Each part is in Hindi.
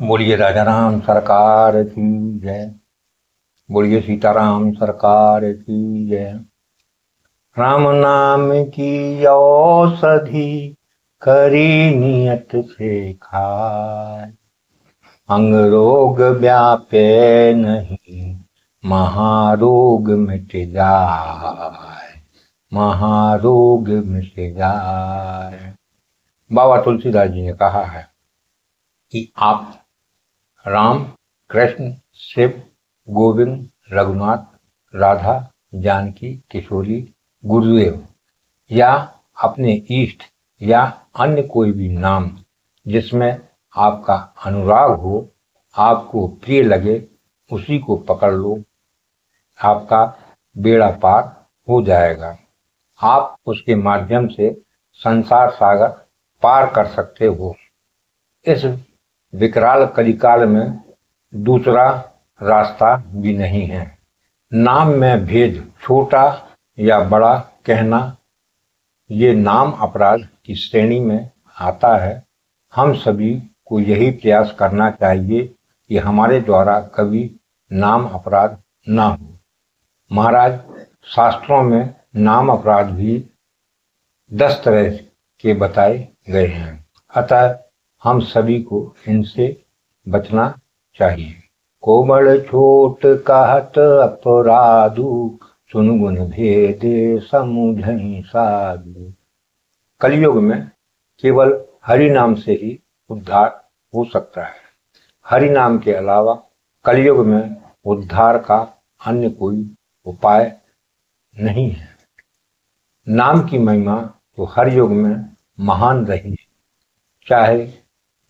बोलिए राजा राम सरकार की जय। बोलिए सीताराम सरकार की जय। राम नाम की औषधि खरी नियत से खाए, अंग रोग व्यापे नहीं, महारोग मिट जाए, महारोग मिट जाए। बाबा तुलसीदास जी ने कहा है कि आप राम, कृष्ण, शिव, गोविंद, रघुनाथ, राधा, जानकी, किशोरी, गुरुदेव या अपने इष्ट या अन्य कोई भी नाम जिसमें आपका अनुराग हो, आपको प्रिय लगे, उसी को पकड़ लो, आपका बेड़ा पार हो जाएगा। आप उसके माध्यम से संसार सागर पार कर सकते हो। इस विकराल कलिकाल में दूसरा रास्ता भी नहीं है। नाम में भेद, छोटा या बड़ा कहना, ये नाम अपराध की श्रेणी में आता है। हम सभी को यही प्रयास करना चाहिए कि हमारे द्वारा कभी नाम अपराध ना हो। महाराज, शास्त्रों में नाम अपराध भी 10 तरह के बताए गए हैं, अतः हम सभी को इनसे बचना चाहिए। कोमल छोट कहत अपराधु, सुन गुण भेदे समुझहि साधु। कलयुग में केवल हरि नाम से ही उद्धार हो सकता है। हरि नाम के अलावा कलयुग में उद्धार का अन्य कोई उपाय नहीं है। नाम की महिमा तो हर युग में महान रही है, चाहे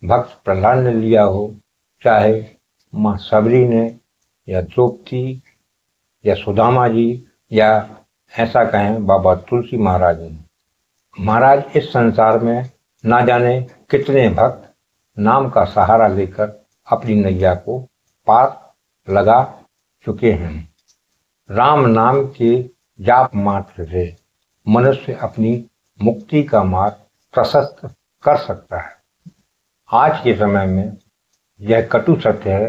भक्त प्रहलाद ने लिया हो, चाहे माँ सबरी ने, या द्रौपदी, या सुदामा जी, या ऐसा कहें बाबा तुलसी महाराज ने। महाराज, इस संसार में ना जाने कितने भक्त नाम का सहारा लेकर अपनी नैया को पार लगा चुके हैं। राम नाम के जाप मात्र से मनुष्य अपनी मुक्ति का मार्ग प्रशस्त कर सकता है। आज के समय में यह कटु सत्य है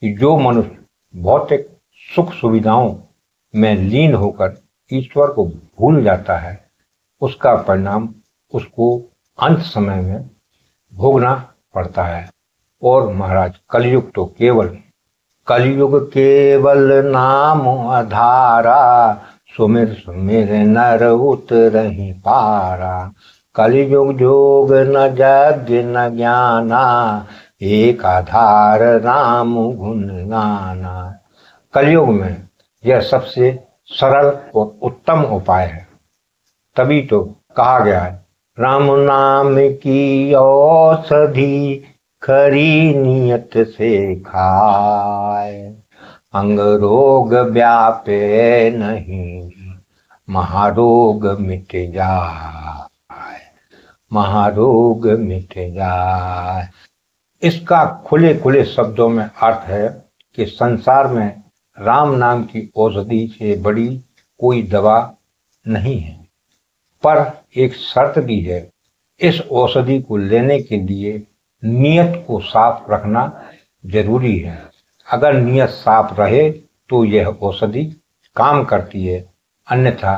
कि जो मनुष्य भौतिक सुख सुविधाओं में लीन होकर ईश्वर को भूल जाता है, उसका परिणाम उसको अंत समय में भोगना पड़ता है। और महाराज, कलयुग केवल नाम आधारा, सुमिर सुमिर नर उतरहि पारा। कलयुग जोग न यज्ञ न ज्ञाना, एक आधार राम गुण गाना। कलयुग में यह सबसे सरल और उत्तम उपाय है। तभी तो कहा गया है, राम नाम की औषधि खरी नियत से खाए, अंग रोग व्यापे नहीं, महारोग मिट जाए, महारोग मिट जाए। इसका खुले खुले शब्दों में अर्थ है कि संसार में राम नाम की औषधि से बड़ी कोई दवा नहीं है, पर एक शर्त भी है। इस औषधि को लेने के लिए नियत को साफ रखना जरूरी है। अगर नियत साफ रहे तो यह औषधि काम करती है, अन्यथा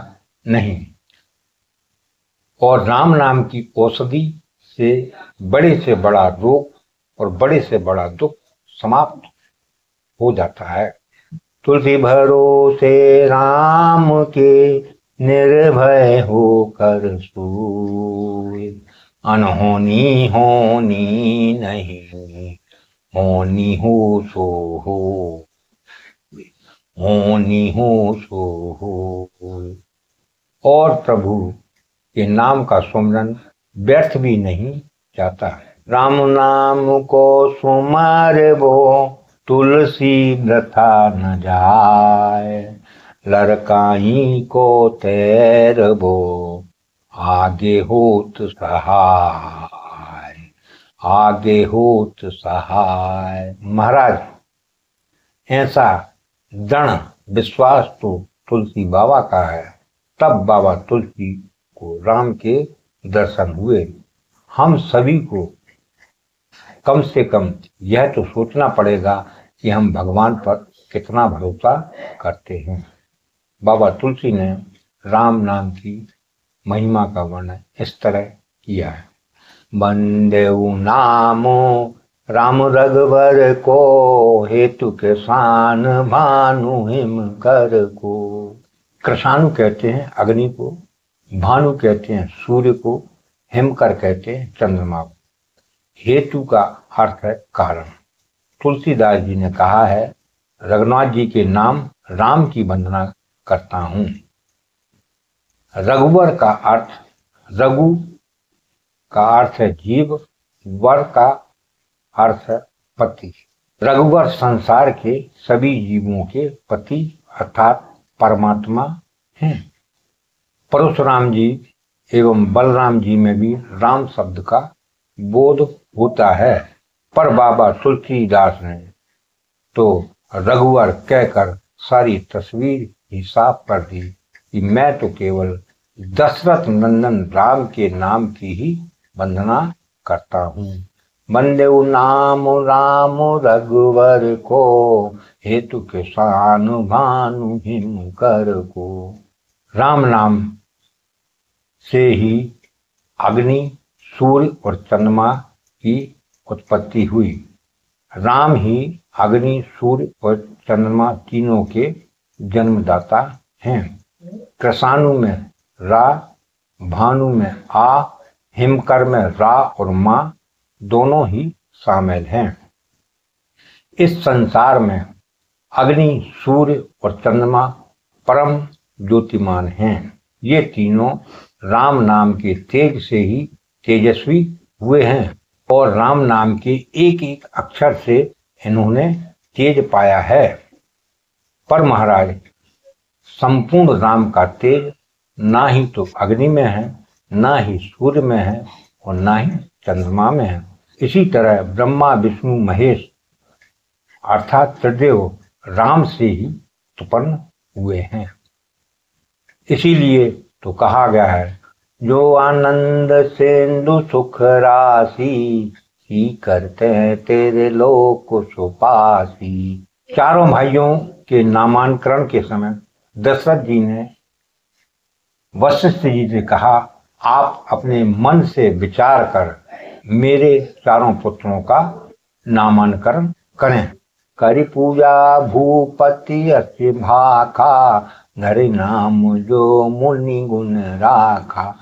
नहीं। और राम नाम की औषधि से बड़ा रोग और बड़े से बड़ा दुख समाप्त हो जाता है। तुलसी भरोसे राम के, निर्भय होकर सोए, अनहोनी होनी नहीं, होनी हो सो हो, होनी हो सो हो। और प्रभु के नाम का सुमरन व्यर्थ भी नहीं जाता है। राम नाम को सुमरबो, तुलसी वृथा न जाए, लड़काई को तैरबो, आगे होत सहाय, आगे होत सहाय। महाराज, ऐसा दृढ़ विश्वास तो तुलसी बाबा का है। तब बाबा तुलसी को राम के दर्शन हुए। हम सभी को कम से कम यह तो सोचना पड़ेगा कि हम भगवान पर कितना भरोसा करते हैं। बाबा तुलसी ने राम नाम की महिमा का वर्णन इस तरह किया है। बंदेउ नामो राम रघुवर को, हेतु के सान भानु हिम कर को। कृषाणु कहते हैं अग्नि को, भानु कहते हैं सूर्य को, हिमकर कहते हैं चंद्रमा को। हेतु का अर्थ है कारण। तुलसीदास जी ने कहा है, रघुनाथ जी के नाम राम की वंदना करता हूं। रघुवर का अर्थ, रघु का अर्थ है जीव, वर का अर्थ है पति। रघुवर संसार के सभी जीवों के पति अर्थात परमात्मा हैं। परशुराम जी एवं बलराम जी में भी राम शब्द का बोध होता है, पर बाबा तुलसीदास ने तो रघुवर कहकर सारी तस्वीर ही साफ कर दी कि मैं तो केवल दशरथ नंदन राम के नाम की ही वंदना करता हूँ। बंदेउ नाम राम रघुवर को, हेतु के सान भानु हिम कर को। राम नाम से ही अग्नि, सूर्य और चंद्रमा की उत्पत्ति हुई। राम ही अग्नि, सूर्य और चंद्रमा तीनों के जन्मदाता हैं। कृषाणु में रा, भानु में आ, हिमकर में रा और मा दोनों ही शामिल हैं। इस संसार में अग्नि, सूर्य और चंद्रमा परम ज्योतिमान हैं। ये तीनों राम नाम के तेज से ही तेजस्वी हुए हैं और राम नाम के एक एक अक्षर से इन्होंने तेज पाया है। पर महाराज, संपूर्ण राम का तेज ना ही तो अग्नि में है, ना ही सूर्य में है और ना ही चंद्रमा में है। इसी तरह ब्रह्मा, विष्णु, महेश अर्थात त्रिदेव राम से ही उत्पन्न हुए हैं। इसीलिए तो कहा गया है, जो आनंद सिंधु सुख राशि, ही करते हैं तेरे लोक सुपासी। चारों भाइयों के नामांकरण के समय दशरथ जी ने वशिष्ठ जी से कहा, आप अपने मन से विचार कर मेरे चारों पुत्रों का नामांकन करें। करी पूजा भूपति अति भाखा, नरे नाम जो मुनि गुण राखा।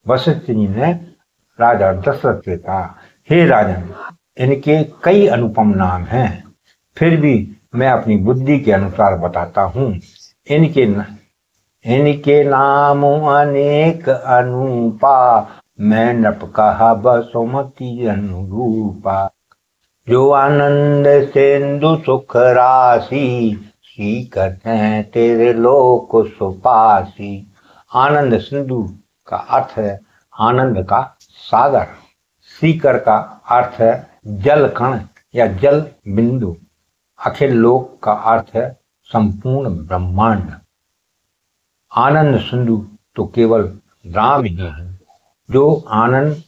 वशिष्ठ जी ने राजा दशरथ से कहा, हे राजन, इनके कई अनुपम नाम हैं, फिर भी मैं अपनी बुद्धि के अनुसार बताता हूँ। इनके नाम अनेक अनुपा, मैं नप कहा बसुमती अनुरूपा। जो आनंद सिंधु सुख राशि, सी करते हैं तेरे लोक सुपासी। आनंद सिंधु का अर्थ है आनंद का सागर। सीकर का अर्थ है जल कण या जल बिंदु। अखिल लोक का अर्थ है संपूर्ण ब्रह्मांड। आनंद सिंधु तो केवल राम ही है, जो आनंद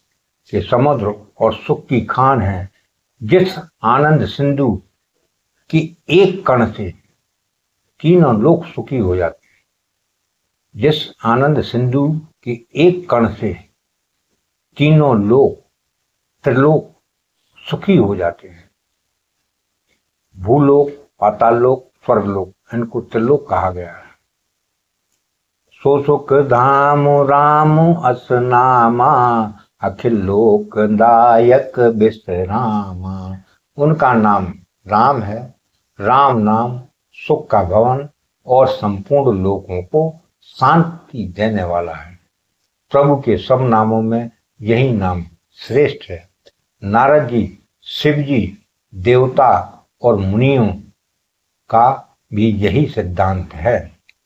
के समुद्र और सुख की खान है। जिस आनंद सिंधु की एक कण से तीनों लोक सुखी हो जाते हैं, जिस आनंद सिंधु की एक कण से तीनों लोक त्रिलोक सुखी हो जाते हैं। भूलोक, पाताल लोक, स्वर्गलोक, इनको त्रिलोक कहा गया है। सो सुख धाम राम असनामा, अखिल लोक दायक विश्रामा। उनका नाम राम है। राम नाम सुख का भवन और संपूर्ण लोकों को शांति देने वाला है। प्रभु के सब नामों में यही नाम श्रेष्ठ है। नारद जी, शिव जी, देवता और मुनियों का भी यही सिद्धांत है।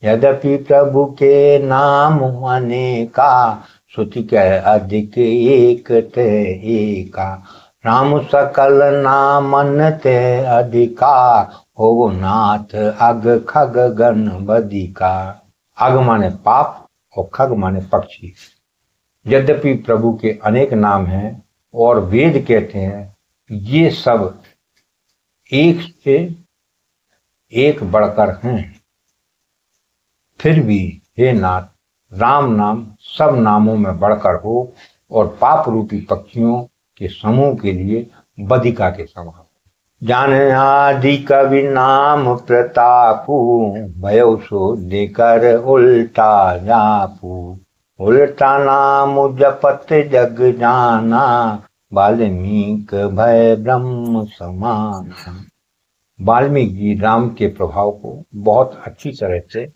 यद्यपि प्रभु के नाम अनेका, श्रुति कह अधिक एक ते एका। राम सकल नामन ते अधिका, हो नाथ अग खग गण बदिका। अग माने पाप और खग माने पक्षी। यद्यपि प्रभु के अनेक नाम हैं और वेद कहते हैं ये सब एक से एक बढ़कर हैं। फिर भी हे नाथ, राम नाम सब नामों में बढ़कर हो और पाप रूपी पक्षियों के समूह के लिए बदिका के समान। जान आदि कवि नाम प्रतापू, भयो सो देकर उल्टा जापू। उल्टा नाम जपत जग जाना, वाल्मीक भय ब्रह्म समान। वाल्मीकि जी राम के प्रभाव को बहुत अच्छी तरह से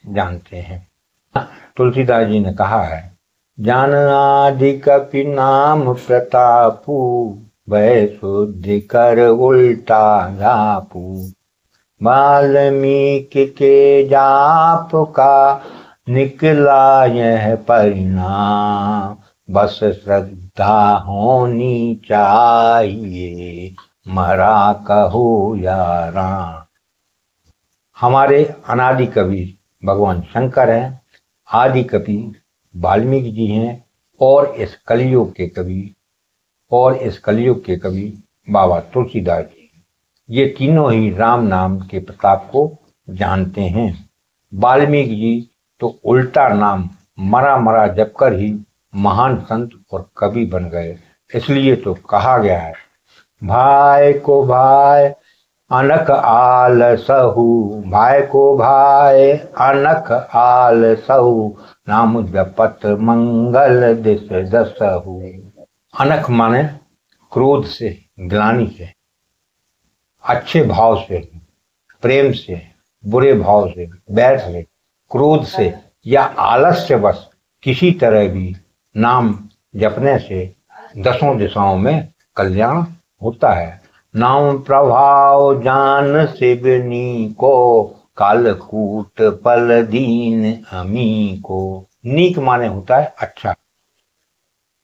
जानते हैं। तुलसीदास जी ने कहा है, जान आदि कपि नाम प्रतापू, भय शुद्धि कर उल्टा जापू। वाल्मीकि के जाप का निकला यह परिणाम, बस श्रद्धा होनी चाहिए, मरा कहो या राम। हमारे अनादि कवि भगवान शंकर हैं, आदि कवि वाल्मीकि जी हैं, और इस कलयुग के कवि बाबा तुलसीदास जी। ये तीनों ही राम नाम के प्रताप को जानते हैं। वाल्मीकि जी तो उल्टा नाम मरा मरा जपकर ही महान संत और कवि बन गए। इसलिए तो कहा गया है, भाई को भाई अनक आल सहु, भाई को भाई अनक आल सहु, नाम जपत मंगल दिस दसहु। अनक माने क्रोध से, ग्लानि से, अच्छे भाव से, प्रेम से, बुरे भाव से, बैर से, क्रोध से या आलस्य बस किसी तरह भी नाम जपने से दसों दिशाओं में कल्याण होता है। नाम प्रभाव जान शिवनी को, कालकूट पल दीन अमी को। नीक माने होता है अच्छा,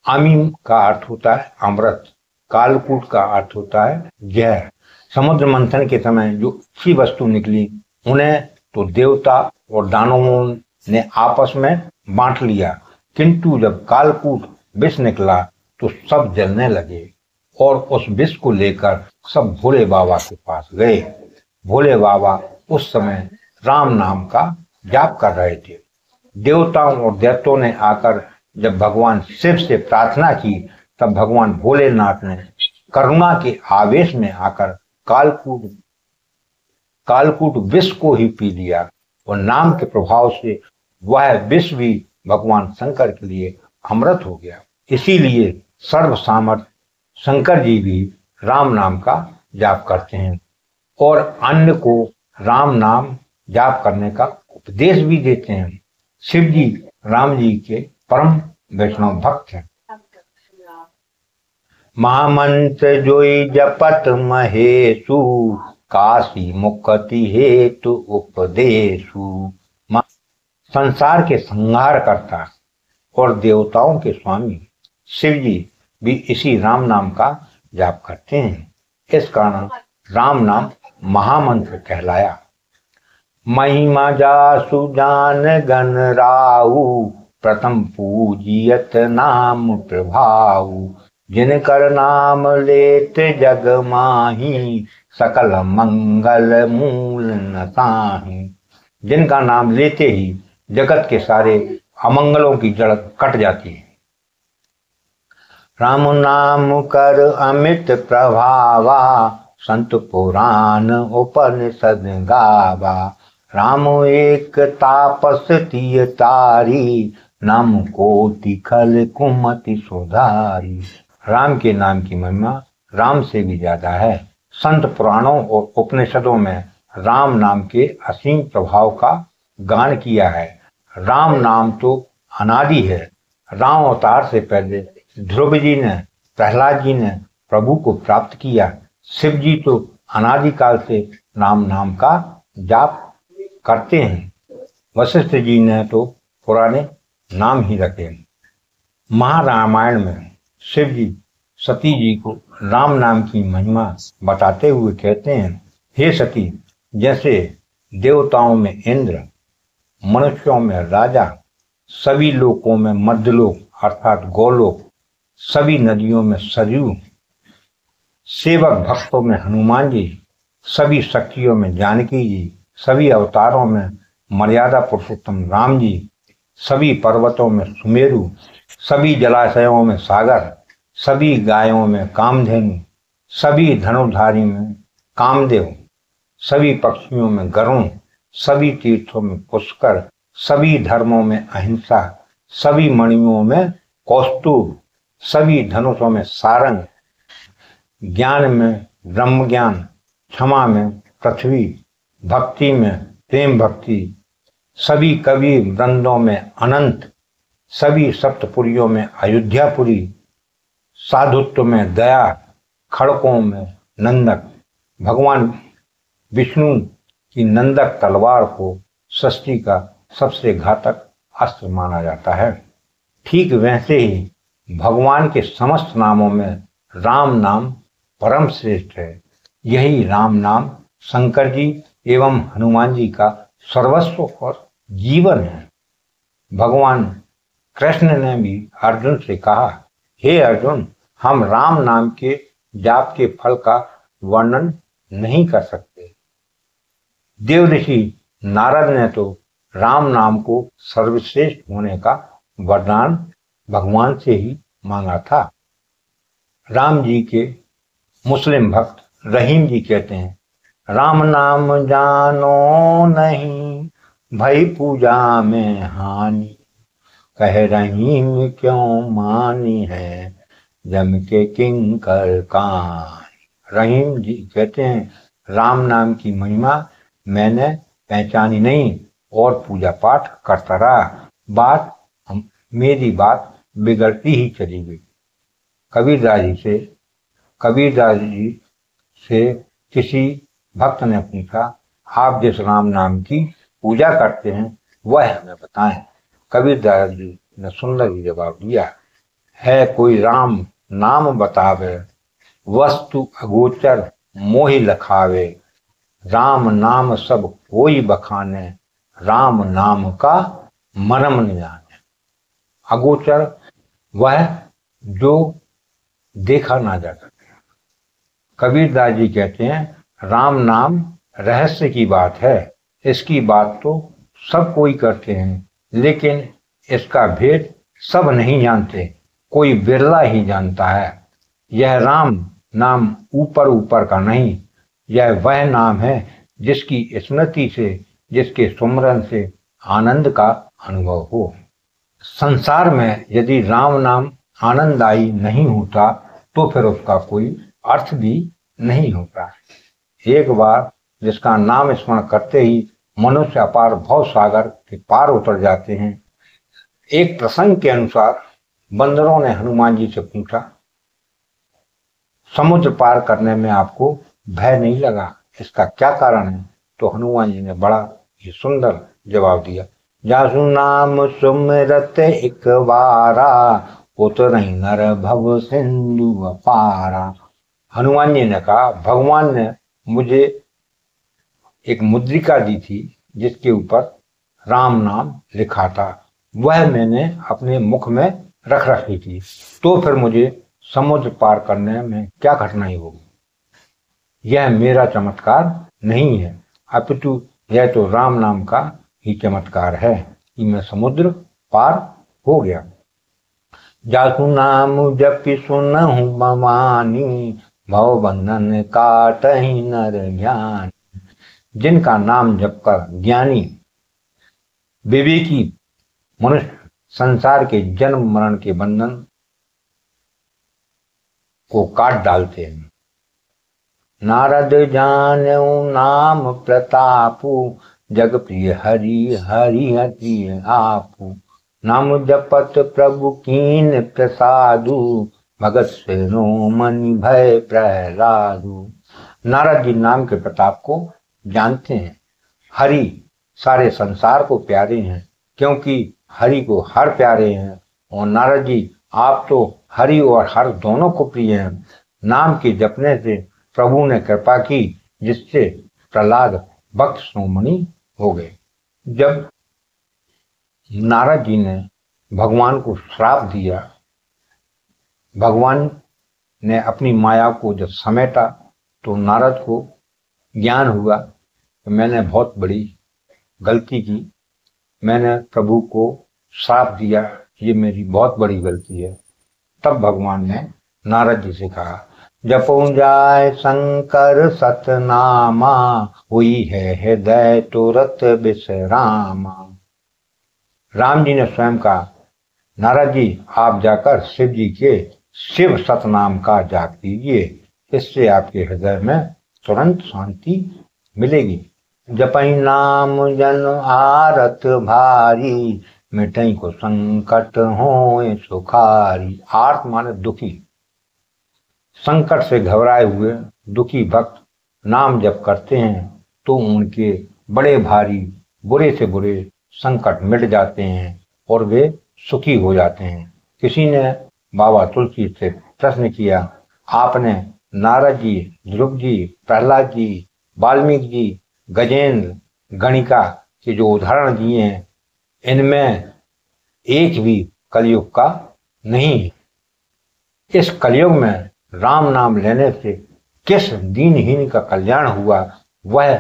अमी का अर्थ होता है अमृत, कालकूट का अर्थ होता है जहर। समुद्र मंथन के समय जो अच्छी वस्तु निकली, उन्हें तो देवता और दानवों ने आपस में बांट लिया, किंतु जब कालकूट विष निकला तो सब जलने लगे और उस विष को लेकर सब भोले बाबा के पास गए। भोले बाबा उस समय राम नाम का जाप कर रहे थे। देवताओं और दैत्यों ने आकर जब भगवान शिव से प्रार्थना की, तब भगवान भोलेनाथ ने करुणा के आवेश में आकर कालकूट विष को ही पी लिया और नाम के प्रभाव से वह विष भी भगवान शंकर के लिए अमृत हो गया। इसीलिए सर्व सामर्थ शंकर जी भी राम नाम का जाप करते हैं और अन्य को राम नाम जाप करने का उपदेश भी देते हैं। शिव जी राम जी के परम वैष्णव भक्त हैं। महामंत्र जोई जपत महेशु, काशी मुक्ति हेतु उपदेशु। संसार के संहार करता और देवताओं के स्वामी शिव जी भी इसी राम नाम का जाप करते हैं। इस कारण राम नाम महामंत्र कहलाया। महिमा जासु जान गण राहु, प्रथम पूजियत नाम प्रभाऊ। जिनकर नाम लेत जग माही, सकल मंगल मूल न ताही। जिनका नाम लेते ही जगत के सारे अमंगलों की जड़ कट जाती है। राम नाम कर अमित प्रभावा, संत पुराण उपनिषद गावा। राम एक तापस तिय तारी, नाम कोटि खल कुमति सुधारी। राम के नाम की महिमा राम से भी ज्यादा है। संत पुराणों और उपनिषदों में राम नाम के असीम प्रभाव का गान किया है। राम नाम तो अनादि है। राम अवतार से पहले ध्रुव जी ने, प्रहलाद जी ने प्रभु को प्राप्त किया। शिव जी तो अनादिकाल से राम नाम का जाप करते हैं। वशिष्ठ जी ने तो पुराने नाम ही रखे। महारामायण में शिव जी सती जी को राम नाम की महिमा बताते हुए कहते हैं, हे सती, जैसे देवताओं में इंद्र, मनुष्यों में राजा, सभी लोकों में मध्यलोक अर्थात गोलोक, सभी नदियों में सरयू, सेवक भक्तों में हनुमान जी, सभी शक्तियों में जानकी जी, सभी अवतारों में मर्यादा पुरुषोत्तम राम जी, सभी पर्वतों में सुमेरु, सभी जलाशयों में सागर, सभी गायों में कामधेनु, सभी धनुर्धारी में कामदेव, सभी पक्षियों में गरुण, सभी तीर्थों में पुष्कर, सभी धर्मों में अहिंसा, सभी मणियों में कौस्तुभ, सभी धनुषों में सारंग, ज्ञान में ब्रह्म ज्ञान, क्षमा में पृथ्वी, भक्ति में प्रेम भक्ति, सभी कवि वृंदों में अनंत, सभी सप्तपुरियों में अयोध्यापुरी, साधुत्व में दया, खड़कों में नंदक। भगवान विष्णु की नंदक तलवार को सृष्टि का सबसे घातक अस्त्र माना जाता है। ठीक वैसे ही भगवान के समस्त नामों में राम नाम परम श्रेष्ठ है। यही राम नाम शंकर जी एवं हनुमान जी का सर्वस्व और जीवन है। भगवान कृष्ण ने भी अर्जुन से कहा, हे अर्जुन, हम राम नाम के जाप के फल का वर्णन नहीं कर सकते। देव ऋषि नारद ने तो राम नाम को सर्वश्रेष्ठ होने का वरदान भगवान से ही मांगा था। राम जी के मुस्लिम भक्त रहीम जी कहते हैं, राम नाम जानो नहीं, भई पूजा में हानि, कह रहीम क्यों मानी है, जम के किंकर कहानी। रहीम जी कहते हैं, राम नाम की महिमा मैंने पहचानी नहीं और पूजा पाठ करता रहा, मेरी बात बिगड़ती ही चली गई। कबीरदास जी से किसी भक्त ने पूछा, आप जिस राम नाम की पूजा करते हैं वह हमें बताएं। कबीरदास जी ने सुंदर ही जवाब दिया, है कोई राम नाम बतावे, वस्तु अगोचर मोहि लखावे, राम नाम सब कोई बखाने, राम नाम का मरम न जाने। अगोचर वह जो देखा ना जा सके। कबीरदास जी कहते हैं, राम नाम रहस्य की बात है, इसकी बात तो सब कोई करते हैं, लेकिन इसका भेद सब नहीं जानते, कोई बिरला ही जानता है। यह राम नाम ऊपर ऊपर का नहीं, यह वह नाम है जिसकी स्मृति से, जिसके सुमरन से आनंद का अनुभव हो। संसार में यदि राम नाम आनंददायी नहीं होता तो फिर उसका कोई अर्थ भी नहीं होता। एक बार जिसका नाम स्मरण करते ही मनुष्य अपार भव सागर के पार उतर जाते हैं। एक प्रसंग के अनुसार बंदरों ने हनुमान जी से पूछा, समुद्र पार करने में आपको भय नहीं लगा, इसका क्या कारण है? तो हनुमान जी ने बड़ा ही सुंदर जवाब दिया, जासु नाम सुमिरत एक बारा, उतरहि नर भव सिंधु अपारा। हनुमान जी ने कहा, भगवान ने मुझे एक मुद्रिका दी थी जिसके ऊपर राम नाम लिखा था, वह मैंने अपने मुख में रख रखी थी, तो फिर मुझे समुद्र पार करने में क्या कठिनाई होगी। यह मेरा चमत्कार नहीं है, अपितु यह तो राम नाम का ही चमत्कार है कि मैं समुद्र पार हो गया। जासु नाम जपि सुनहु बमानी, भव बंधन काटहि नर ज्ञान। जिनका नाम जपकर ज्ञानी विवेकी मनुष्य संसार के जन्म मरण के बंधन को काट डालते हैं। नारद जानेऊ नाम प्रतापु, जग प्रिय हरि हरि हरि आपु। नाम जपत प्रभु कीन प्रसादु, भगत सेनो मनि भय प्रहलादु। नारद जी नाम के प्रताप को जानते हैं। हरि सारे संसार को प्यारे हैं, क्योंकि हरि को हर प्यारे हैं। और नारद जी आप तो हरि और हर दोनों को प्रिय हैं। नाम के जपने से प्रभु ने कृपा की, जिससे प्रहलाद भक्त शिरोमणि हो गए। जब नारद जी ने भगवान को श्राप दिया, भगवान ने अपनी माया को जब समेटा तो नारद को ज्ञान हुआ कि मैंने बहुत बड़ी गलती की, मैंने प्रभु को श्राप दिया, ये मेरी बहुत बड़ी गलती है। तब भगवान ने नारद जी से कहा, जपो जाय शंकर सतनामा, हुई है हृदय तुरत विश्रामा। राम जी ने स्वयं कहा, नारद जी आप जाकर शिव जी के शिव सतनाम का जाप कीजिए, इससे आपके हृदय में तुरंत शांति मिलेगी। जपई नाम जन आरत भारी, मिटई को संकट होए सुखारी। आर्त माने दुखी, संकट से घबराए हुए दुखी भक्त नाम जप करते हैं तो उनके बड़े भारी बुरे से बुरे संकट मिट जाते हैं और वे सुखी हो जाते हैं। किसी ने बाबा तुलसी से प्रश्न किया, आपने नारद जी, ध्रुव जी, प्रहलाद जी, वाल्मीकि जी, गजेंद्र, गणिका के जो उदाहरण दिए हैं, इनमें एक भी कलयुग का नहीं है। इस कलयुग में राम नाम लेने से किस दीनहीन का कल्याण हुआ, वह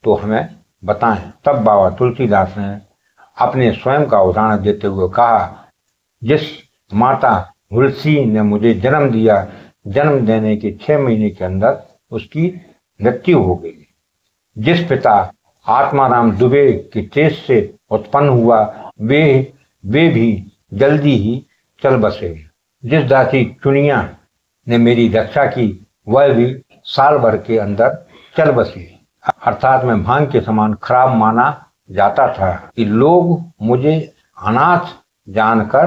तो हमें बताएं। तब बाबा तुलसीदास ने अपने स्वयं का उदाहरण देते हुए कहा, जिस माता तुलसी ने मुझे जन्म दिया, जन्म देने के 6 महीने के अंदर उसकी मृत्यु हो गई। जिस पिता आत्माराम दुबे के तेज से उत्पन्न हुआ, वे भी जल्दी ही चल बसे। जिस दासी चुनिया ने मेरी रक्षा की, वह भी साल भर के अंदर चल बसी। अर्थात मैं भांग के समान खराब माना जाता था कि लोग मुझे अनाथ जानकर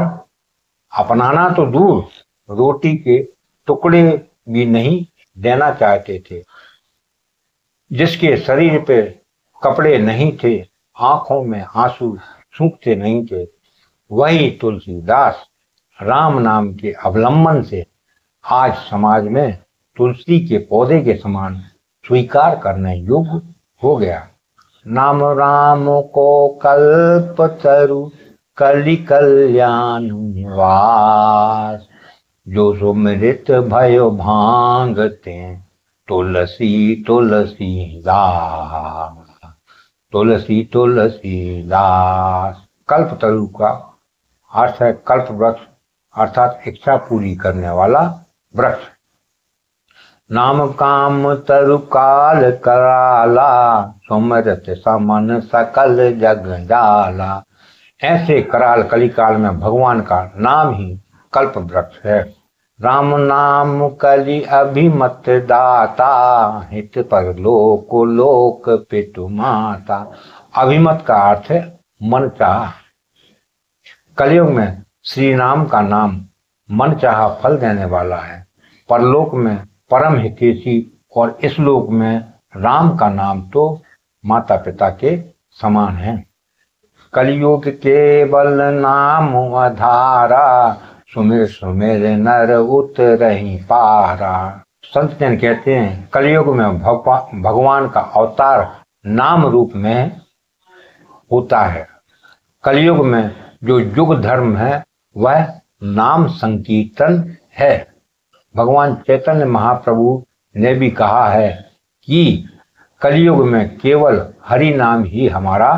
अपनाना तो दूर, रोटी के टुकड़े भी नहीं देना चाहते थे। जिसके शरीर पे कपड़े नहीं थे, आंखों में आंसू सूखते नहीं थे, वही तुलसीदास राम नाम के अवलंबन से आज समाज में तुलसी के पौधे के समान स्वीकार करने योग्य हो गया। नाम राम को कल्प तरु, कलि कल्याण निवास, जो सुमृत भयो भांगते, तुलसी तुलसी दास, तुलसी तुलसी दास। कल्प तरु का अर्थ है कल्प वृक्ष, अर्थात इच्छा पूरी करने वाला वृक्ष। नाम काम तरु काल कराला, सुमरत समन सकल जग जाला। ऐसे कराल कलिकाल में भगवान का नाम ही कल्प वृक्ष है। राम नाम कलि अभिमत दाता, हित पर लोक लोक पितु माता। अभिमत का अर्थ है मन चाह। कलयुग में श्री राम का नाम मन चाहा फल देने वाला है। परलोक में परम हितैषी और इस लोक में राम का नाम तो माता पिता के समान है। कलयुग केवल नाम आधारा, सुमिर सुमिर नर उतरहि पारा। संत जन कहते हैं कलयुग में भगवान का अवतार नाम रूप में होता है। कलयुग में जो युग धर्म है वह नाम संकीर्तन है। भगवान चैतन्य महाप्रभु ने भी कहा है कि कलयुग में केवल हरि नाम ही हमारा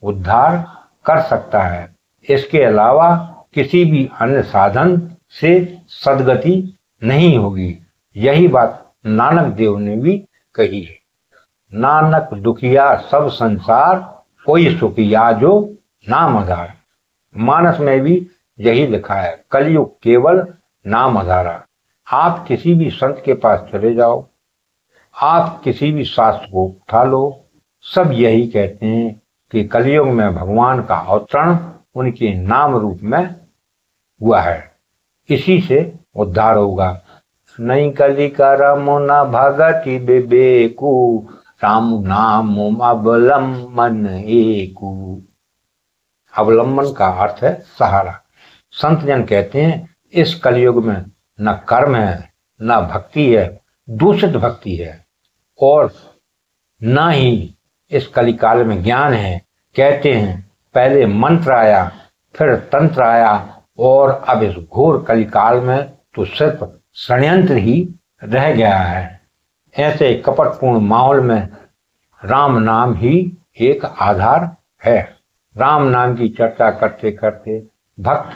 उद्धार कर सकता है, इसके अलावा किसी भी अन्य साधन से सद्गति नहीं होगी। यही बात नानक देव ने भी कही है। नानक दुखिया सब संसार, कोई सुखिया जो नाम आधार। मानस में भी यही लिखा है, कलयुग केवल नाम आधारा। आप किसी भी संत के पास चले जाओ, आप किसी भी शास्त्र को उठा लो, सब यही कहते हैं कि कलयुग में भगवान का अवतरण उनके नाम रूप में हुआ है, इसी से उद्धार होगा। नहीं कलि करम न भगति विवेकु, राम नाम अवलंबन एकु। अवलंबन का अर्थ है सहारा। संत जन कहते हैं इस कलयुग में न कर्म है, न भक्ति है, दूषित भक्ति है, और न ही इस कलिकाल में ज्ञान है। कहते हैं पहले मंत्र आया, फिर तंत्र आया, और अब इस घोर कलिकाल में तो सिर्फ षड्यंत्र ही रह गया है। ऐसे कपटपूर्ण माहौल में राम नाम ही एक आधार है। राम नाम की चर्चा करते करते भक्त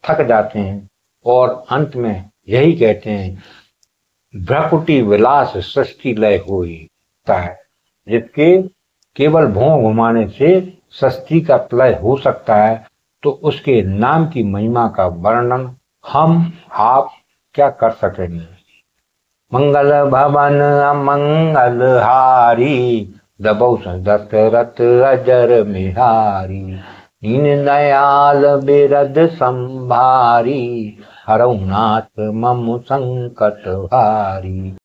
थक जाते हैं और अंत में यही कहते हैं, भ्रकुटी विलास सृष्टि लय होता है। जिसके केवल भों घुमाने से सृष्टि का प्रलय हो सकता है, तो उसके नाम की महिमा का वर्णन हम आप क्या कर सकेंगे। मंगल भवन अमंगल हारी, दबौ दशरथ अजर मिहारी। दीन दयाल बिरद संभारी, हरौ नाथ मम संकट हारी।